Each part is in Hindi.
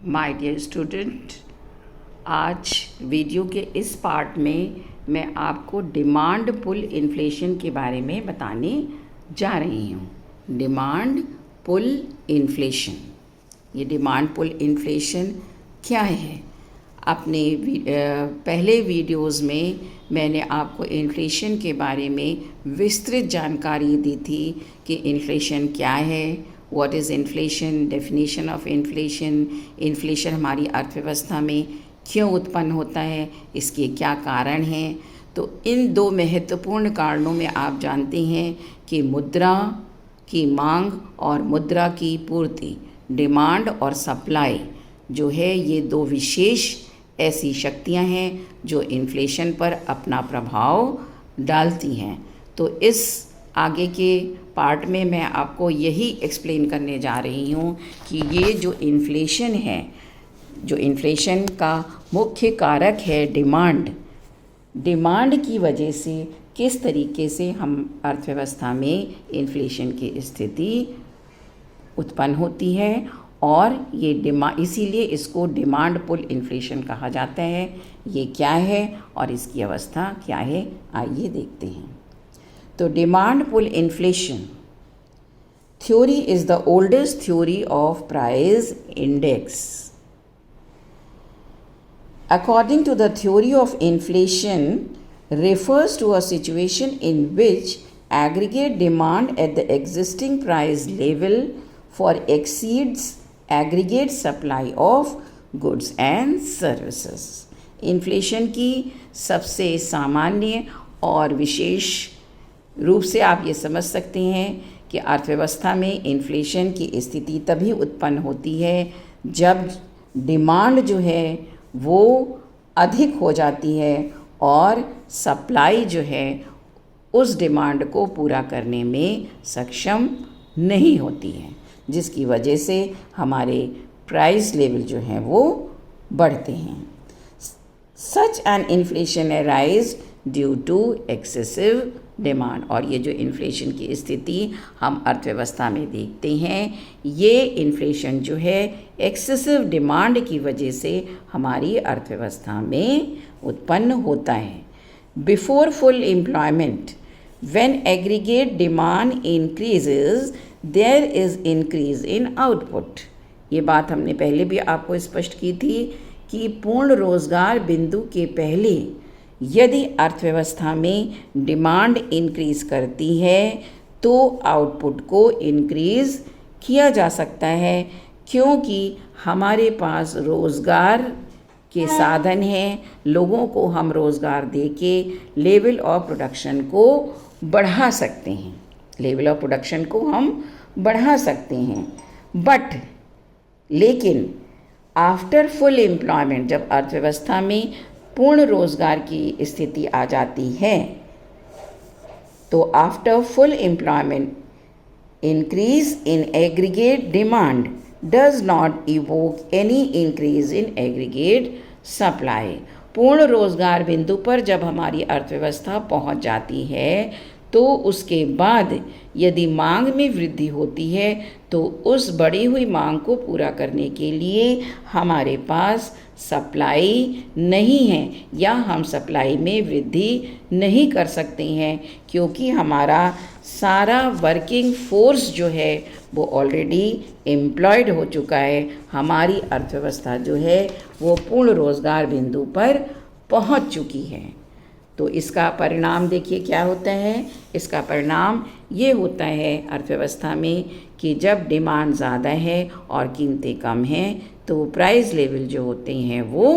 माय डियर स्टूडेंट, आज वीडियो के इस पार्ट में मैं आपको डिमांड पुल इन्फ्लेशन के बारे में बताने जा रही हूँ। डिमांड पुल इन्फ्लेशन, ये डिमांड पुल इन्फ्लेशन क्या है? अपने पहले वीडियोस में मैंने आपको इन्फ्लेशन के बारे में विस्तृत जानकारी दी थी कि इन्फ्लेशन क्या है, what is inflation, definition of inflation, inflation हमारी अर्थव्यवस्था में क्यों उत्पन्न होता है, इसके क्या कारण हैं। तो इन दो महत्वपूर्ण कारणों में आप जानते हैं कि मुद्रा की मांग और मुद्रा की पूर्ति, डिमांड और सप्लाई जो है, ये दो विशेष ऐसी शक्तियां हैं जो इन्फ्लेशन पर अपना प्रभाव डालती हैं। तो इस आगे के पार्ट में मैं आपको यही एक्सप्लेन करने जा रही हूँ कि ये जो इन्फ्लेशन है, जो इन्फ्लेशन का मुख्य कारक है डिमांड की वजह से किस तरीके से हम अर्थव्यवस्था में इन्फ्लेशन की स्थिति उत्पन्न होती है, और ये इसीलिए इसको डिमांड पुल इन्फ्लेशन कहा जाता है। ये क्या है और इसकी अवस्था क्या है, आइए देखते हैं। तो demand pull inflation theory is the oldest theory of price index. According to the theory of inflation, refers to a situation in which aggregate demand at the existing price level for exceeds aggregate supply of goods and services. Inflation की सबसे सामान्य और विशेष रूप से आप ये समझ सकते हैं कि अर्थव्यवस्था में इन्फ्लेशन की स्थिति तभी उत्पन्न होती है जब डिमांड जो है वो अधिक हो जाती है और सप्लाई जो है उस डिमांड को पूरा करने में सक्षम नहीं होती है, जिसकी वजह से हमारे प्राइस लेवल जो हैं वो बढ़ते हैं। Such an inflation arise due to excessive demand, और ये जो इन्फ्लेशन की स्थिति हम अर्थव्यवस्था में देखते हैं, ये इन्फ्लेशन जो है एक्सेसिव डिमांड की वजह से हमारी अर्थव्यवस्था में उत्पन्न होता है। Before full employment, when aggregate demand increases there is increase in output. ये बात हमने पहले भी आपको स्पष्ट की थी कि पूर्ण रोजगार बिंदु के पहले यदि अर्थव्यवस्था में डिमांड इंक्रीज करती है तो आउटपुट को इंक्रीज किया जा सकता है, क्योंकि हमारे पास रोज़गार के साधन हैं। लोगों को हम रोज़गार दे के लेवल ऑफ प्रोडक्शन को बढ़ा सकते हैं, लेवल ऑफ प्रोडक्शन को हम बढ़ा सकते हैं। बट लेकिन आफ्टर फुल एम्प्लॉयमेंट, जब अर्थव्यवस्था में पूर्ण रोज़गार की स्थिति आ जाती है, तो after full employment increase in aggregate demand does not evoke any increase in aggregate supply. पूर्ण रोज़गार बिंदु पर जब हमारी अर्थव्यवस्था पहुंच जाती है तो उसके बाद यदि मांग में वृद्धि होती है तो उस बढ़ी हुई मांग को पूरा करने के लिए हमारे पास सप्लाई नहीं है, या हम सप्लाई में वृद्धि नहीं कर सकते हैं, क्योंकि हमारा सारा वर्किंग फोर्स जो है वो ऑलरेडी एम्प्लॉयड हो चुका है। हमारी अर्थव्यवस्था जो है वो पूर्ण रोज़गार बिंदु पर पहुंच चुकी है। तो इसका परिणाम देखिए क्या होता है। इसका परिणाम ये होता है अर्थव्यवस्था में कि जब डिमांड ज़्यादा है और कीमतें कम हैं तो प्राइस लेवल जो होते हैं वो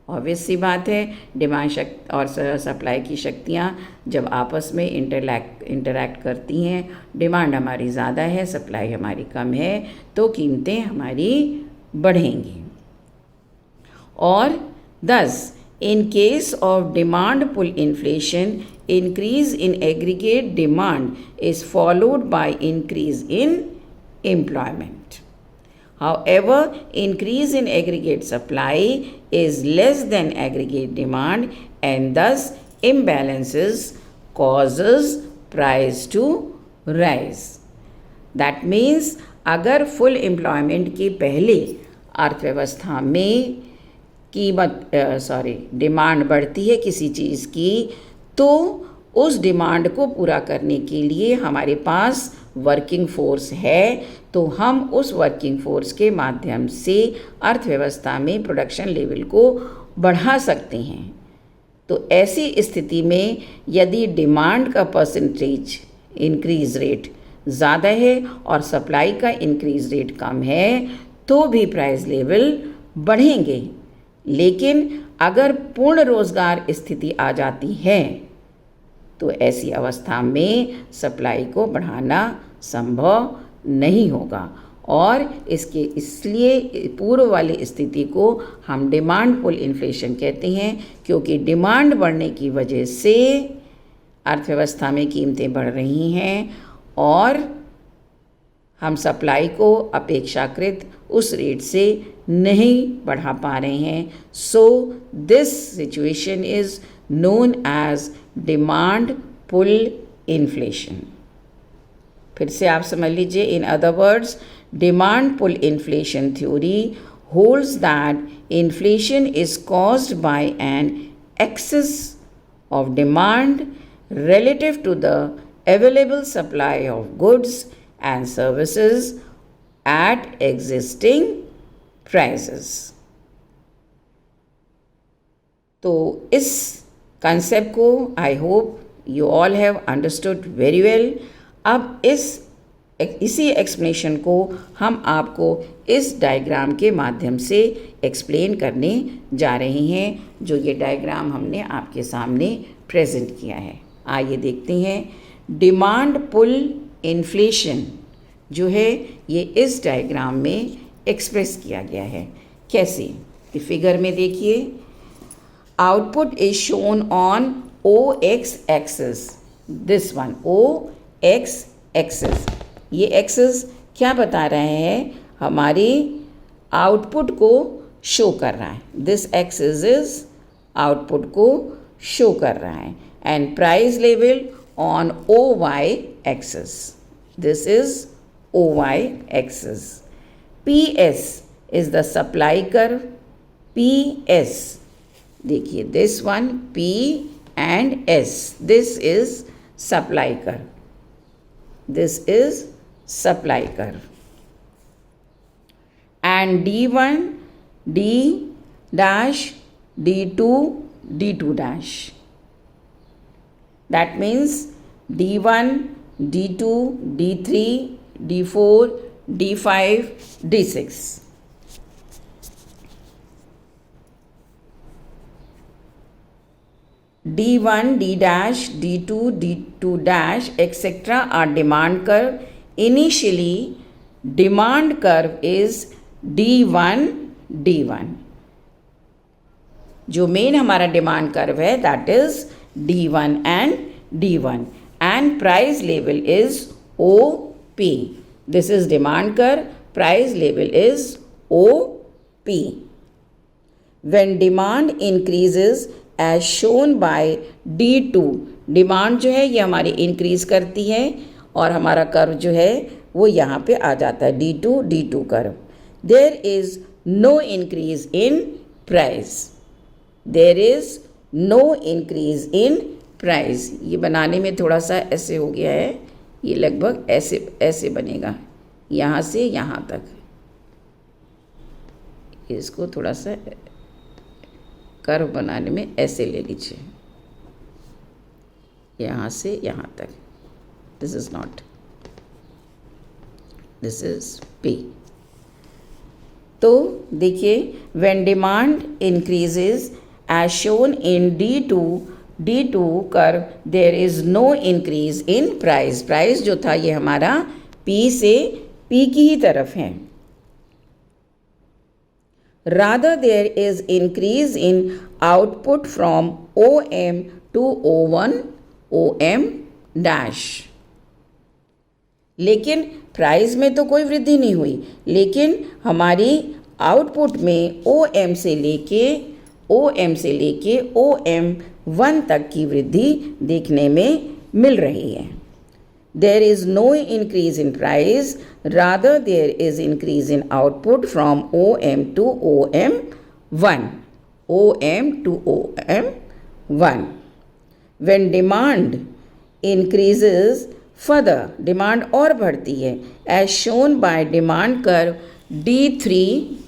ऑब्वियस सी बात है, डिमांड शक्ति और सप्लाई की शक्तियाँ जब आपस में इंटरैक्ट करती हैं, डिमांड हमारी ज़्यादा है, सप्लाई हमारी कम है, तो कीमतें हमारी बढ़ेंगी। और 10 In case of demand pull inflation, increase in aggregate demand is followed by increase in employment. However, increase in aggregate supply is less than aggregate demand, and thus imbalances causes price to rise. That means अगर फुल एम्प्लॉयमेंट के पहले अर्थव्यवस्था में डिमांड बढ़ती है किसी चीज़ की, तो उस डिमांड को पूरा करने के लिए हमारे पास वर्किंग फोर्स है, तो हम उस वर्किंग फोर्स के माध्यम से अर्थव्यवस्था में प्रोडक्शन लेवल को बढ़ा सकते हैं। तो ऐसी स्थिति में यदि डिमांड का परसेंटेज इंक्रीज रेट ज़्यादा है और सप्लाई का इंक्रीज रेट कम है, तो भी प्राइस लेवल बढ़ेंगे। लेकिन अगर पूर्ण रोज़गार स्थिति आ जाती है तो ऐसी अवस्था में सप्लाई को बढ़ाना संभव नहीं होगा, और इसलिए पूर्व वाली स्थिति को हम डिमांड पुल इन्फ्लेशन कहते हैं, क्योंकि डिमांड बढ़ने की वजह से अर्थव्यवस्था में कीमतें बढ़ रही हैं और हम सप्लाई को अपेक्षाकृत उस रेट से नहीं बढ़ा पा रहे हैं। So this situation is known as demand pull inflation. फिर से आप समझ लीजिए, in other words, demand pull inflation theory holds that inflation is caused by an excess of demand relative to the available supply of goods and services at existing prices. तो इस कंसेप्ट को आई hope you all have understood very well. अब इसी एक्सप्लेनेशन को हम आपको इस डायग्राम के माध्यम से एक्सप्लेन करने जा रहे हैं, जो ये डायग्राम हमने आपके सामने प्रेजेंट किया है। आइए देखते हैं। डिमांड पुल इन्फ्लेशन जो है ये इस डायग्राम में एक्सप्रेस किया गया है। कैसे? फिगर में देखिए, output is shown on OX axis, this one OX axis. ये एक्सिस क्या बता रहे हैं? हमारी आउटपुट को शो कर रहा है। दिस एक्सिस इज आउटपुट को शो कर रहा है, and price level on OY axis, this is OY axis. PS is the supply curve, PS देखिए, this one P and S, this is supply curve, this is supply curve, and D1, D dash, D2, D2 dash, that means D1, D2, D3, D4, D5, D6. D1, D dash, D2, D2 dash, etc. are demand curve. Initially, demand curve is D1, D1. जो मेन हमारा डिमांड कर्व है that is D1 and D1, and price level is OP. This is demand curve, price level is OP. When demand increases as shown by D2, demand जो है ये हमारी इंक्रीज करती है और हमारा कर्व जो है वो यहाँ पे आ जाता है D2 curve. There is no increase in price, there is no increase in price. ये बनाने में थोड़ा सा ऐसे हो गया है, ये लगभग ऐसे बनेगा, यहाँ से यहाँ तक। इसको थोड़ा सा कर्व बनाने में ऐसे ले लीजिए, यहाँ से यहाँ तक। This is not, this is P। तो देखिए, when demand increases as shown in D2 curve, there is no increase in price. Price जो था ये हमारा P से P की ही तरफ है। Rather, there is increase in output from OM to O1, OM dash. लेकिन प्राइस में तो कोई वृद्धि नहीं हुई, लेकिन हमारी आउटपुट में OM से लेके OM1 तक की वृद्धि देखने में मिल रही है। there is no increase in price, rather there is increase in output from OM to OM1. OM to OM1. When demand increases further, demand और बढ़ती है, as shown by demand curve D3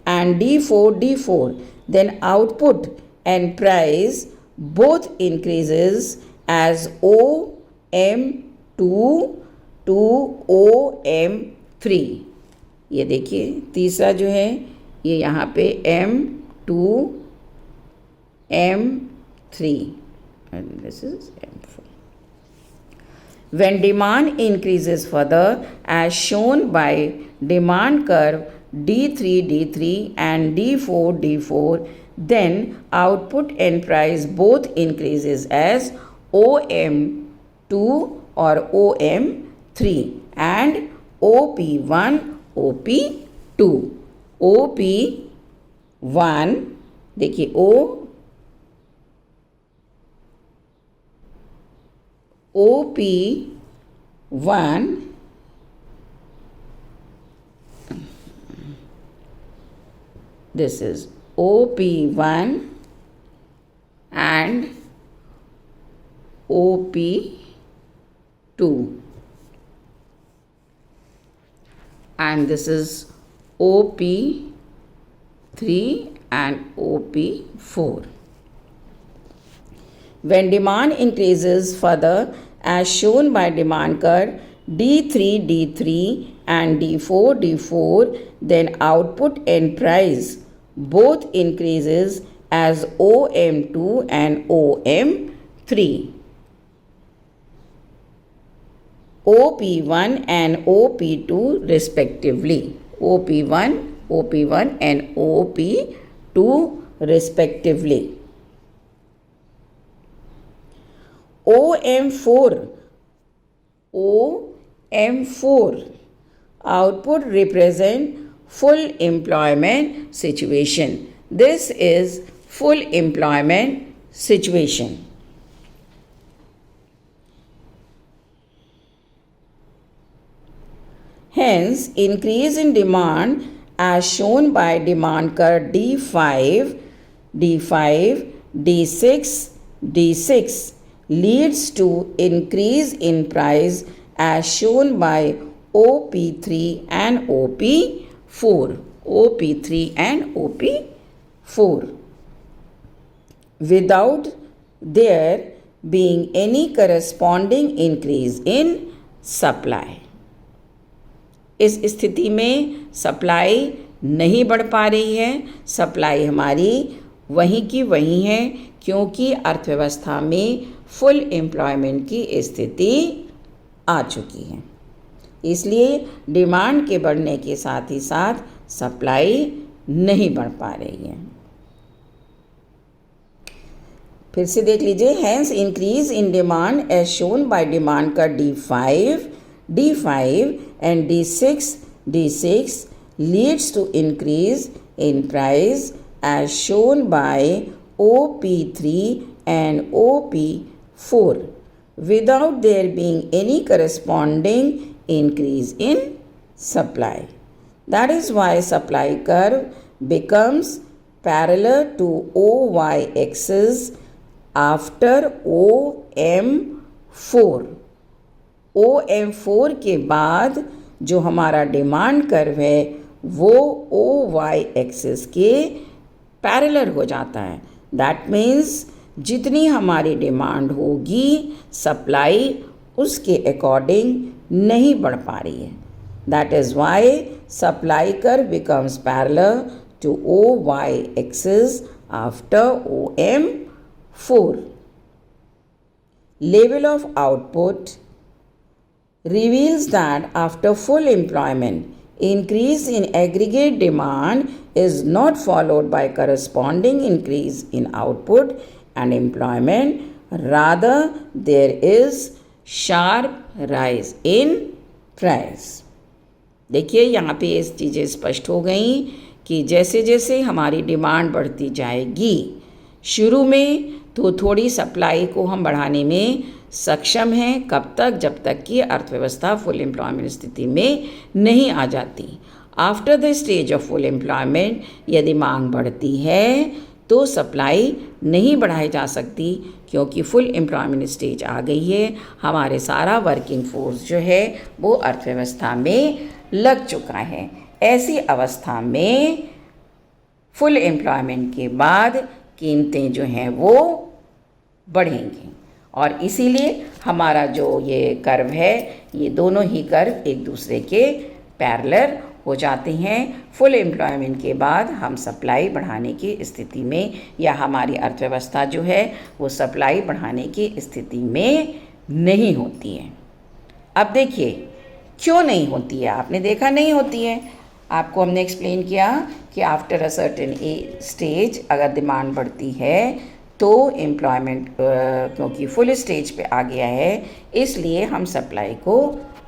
and D4, then output and price both increases as OM2 to OM3. ये देखिए तीसरा जो है ये यहाँ पे M2 M3 and this is M4. When demand increases further as shown by demand curve D3 and D4, then output and price both increases as OM2 or OM3 and OP1 OP2. OP1 देखिए OP1 this is OP1 and OP2 and this is OP3 and OP4. When demand increases further as shown by demand curve D3 and D4, then output and price both increases as OM2 and OM3. OP1 and OP2 respectively. OP1 and OP2 respectively. OM4 output represent full employment situation. This is full employment situation. Hence, increase in demand as shown by demand curve D5, D6 leads to increase in price as shown by OP3 and OP4. Without there being any corresponding increase in supply. इस स्थिति में सप्लाई नहीं बढ़ पा रही है, सप्लाई हमारी वहीं की वहीं है क्योंकि अर्थव्यवस्था में फुल एम्प्लॉयमेंट की स्थिति आ चुकी है। इसलिए डिमांड के बढ़ने के साथ ही साथ सप्लाई नहीं बढ़ पा रही है। फिर से देख लीजिए, hence increase in demand as shown by demand का D5 and D6 leads to increase in price as shown by OP3 and OP4 without there being any corresponding increase in supply. That is why supply curve becomes parallel to OY axis after OM4. OM4 के बाद जो हमारा डिमांड कर्व है वो OY एक्सिस के पैरेलल हो जाता है। दैट मीन्स जितनी हमारी डिमांड होगी सप्लाई उसके अकॉर्डिंग नहीं बढ़ पा रही है। That is why supply curve becomes parallel to OY axis after OM4. Level of output reveals that after full employment, increase in aggregate demand is not followed by corresponding increase in output and employment. Rather, there is sharp rise in price. देखिए यहाँ पे ये चीज़ें स्पष्ट हो गई कि जैसे जैसे हमारी डिमांड बढ़ती जाएगी, शुरू में तो थोड़ी सप्लाई को हम बढ़ाने में सक्षम हैं। कब तक? जब तक कि अर्थव्यवस्था फुल एम्प्लॉयमेंट स्थिति में नहीं आ जाती। After the stage of full employment यदि मांग बढ़ती है तो सप्लाई नहीं बढ़ाई जा सकती, क्योंकि फुल एम्प्लॉयमेंट स्टेज आ गई है। हमारे सारा वर्किंग फोर्स जो है वो अर्थव्यवस्था में लग चुका है। ऐसी अवस्था में फुल एम्प्लॉयमेंट के बाद कीमतें जो हैं वो बढ़ेंगी, और इसीलिए हमारा जो ये कर्व है, ये दोनों ही कर्व एक दूसरे के पैरेलल हो जाते हैं। फुल एम्प्लॉयमेंट के बाद हम सप्लाई बढ़ाने की स्थिति में, या हमारी अर्थव्यवस्था जो है वो सप्लाई बढ़ाने की स्थिति में नहीं होती है। अब देखिए क्यों नहीं होती है। आपने देखा नहीं होती है, आपको हमने एक्सप्लेन किया कि आफ्टर अ सर्टेन स्टेज अगर डिमांड बढ़ती है तो एम्प्लॉयमेंट क्योंकि फुल स्टेज पे आ गया है, इसलिए हम सप्लाई को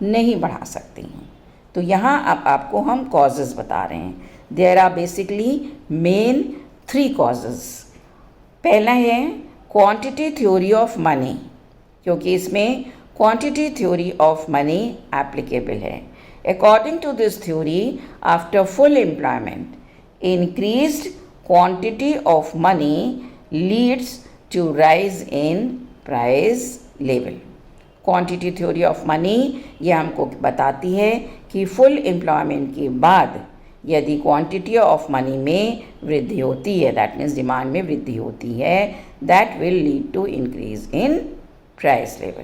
नहीं बढ़ा सकते हैं। तो यहाँ अब आपको हम कॉजेज़ बता रहे हैं। There are basically main 3 causes. पहला है क्वांटिटी थ्योरी ऑफ मनी, क्योंकि इसमें quantity theory of money applicable है। According to this theory, after full employment increased quantity of money leads to rise in price level. Quantity theory of money ये हमको बताती है कि फुल एम्प्लॉयमेंट के बाद यदि क्वांटिटी ऑफ मनी में वृद्धि होती है, दैट मीन्स डिमांड में वृद्धि होती है, that will lead to increase in price level.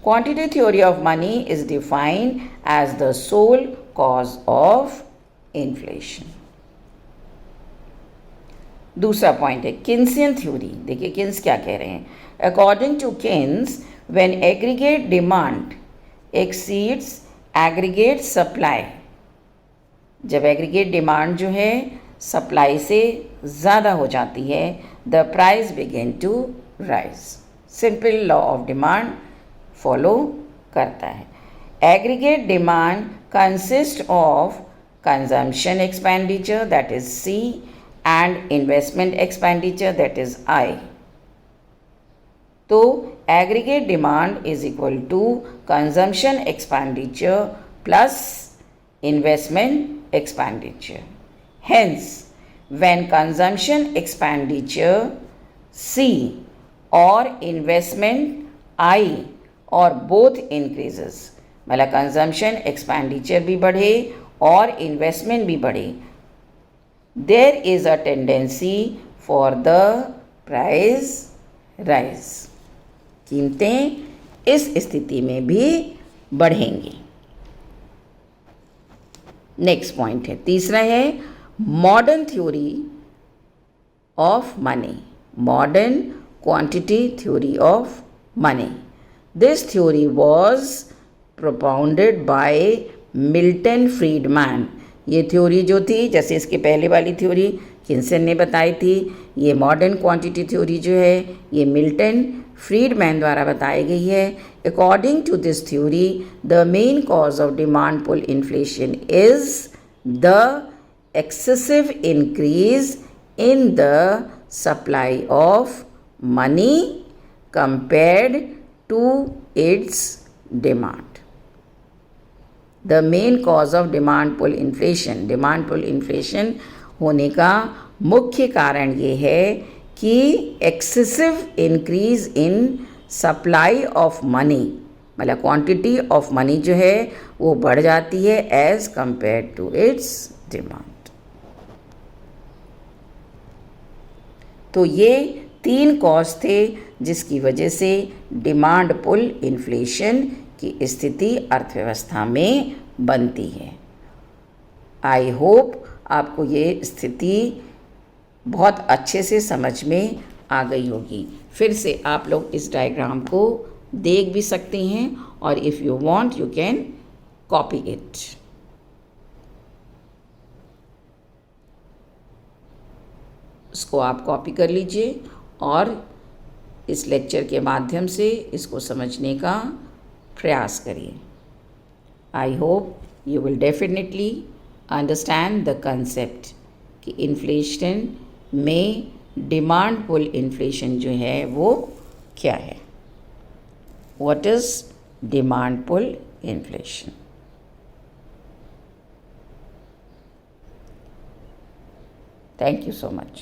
Quantity theory of money is defined as the sole cause of inflation. दूसरा पॉइंट है किन्सियन थ्योरी. देखिए किन्स क्या कह रहे हैं. According to Keynes, when aggregate demand exceeds aggregate supply, जब एग्रीगेट डिमांड जो है सप्लाई से ज़्यादा हो जाती है, the price begin to rise. Simple law of demand follow करता है. Aggregate demand consist of consumption expenditure that is C and investment expenditure that is I. तो aggregate demand is equal to consumption expenditure plus investment expenditure. Hence, when consumption expenditure C or investment I or both increases, मतलब consumption expenditure भी बढ़े और investment भी बढ़े, there is a tendency for the price rise. कीमतें इस स्थिति में भी बढ़ेंगी. नेक्स्ट पॉइंट है, तीसरा है modern theory of money, modern quantity theory of money. This theory was propounded by Milton Friedman. ये थ्योरी जो थी, जैसे इसके पहले वाली थ्योरी किन्सन ने बताई थी, ये मॉडर्न क्वांटिटी थ्योरी जो है ये मिल्टन फ्रीडमैन द्वारा बताई गई है. According to this theory, the main cause of demand pull inflation is the excessive increase in the supply of money compared to its demand. The main cause of demand pull inflation, demand pull inflation होने का मुख्य कारण ये है कि excessive increase in supply of money, मतलब क्वांटिटी ऑफ मनी जो है वो बढ़ जाती है as compare to its demand. तो ये 3 कॉज थे जिसकी वजह से डिमांड पुल इन्फ्लेशन की स्थिति अर्थव्यवस्था में बनती है. आई होप आपको ये स्थिति बहुत अच्छे से समझ में आ गई होगी. फिर से आप लोग इस डायग्राम को देख भी सकते हैं और if you want you can copy it. इसको आप कॉपी कर लीजिए और इस लेक्चर के माध्यम से इसको समझने का प्रयास करिए. I hope you will definitely understand the concept कि इन्फ्लेशन में डिमांड पुल इन्फ्लेशन जो है वो क्या है? What is demand pull inflation? Thank you so much.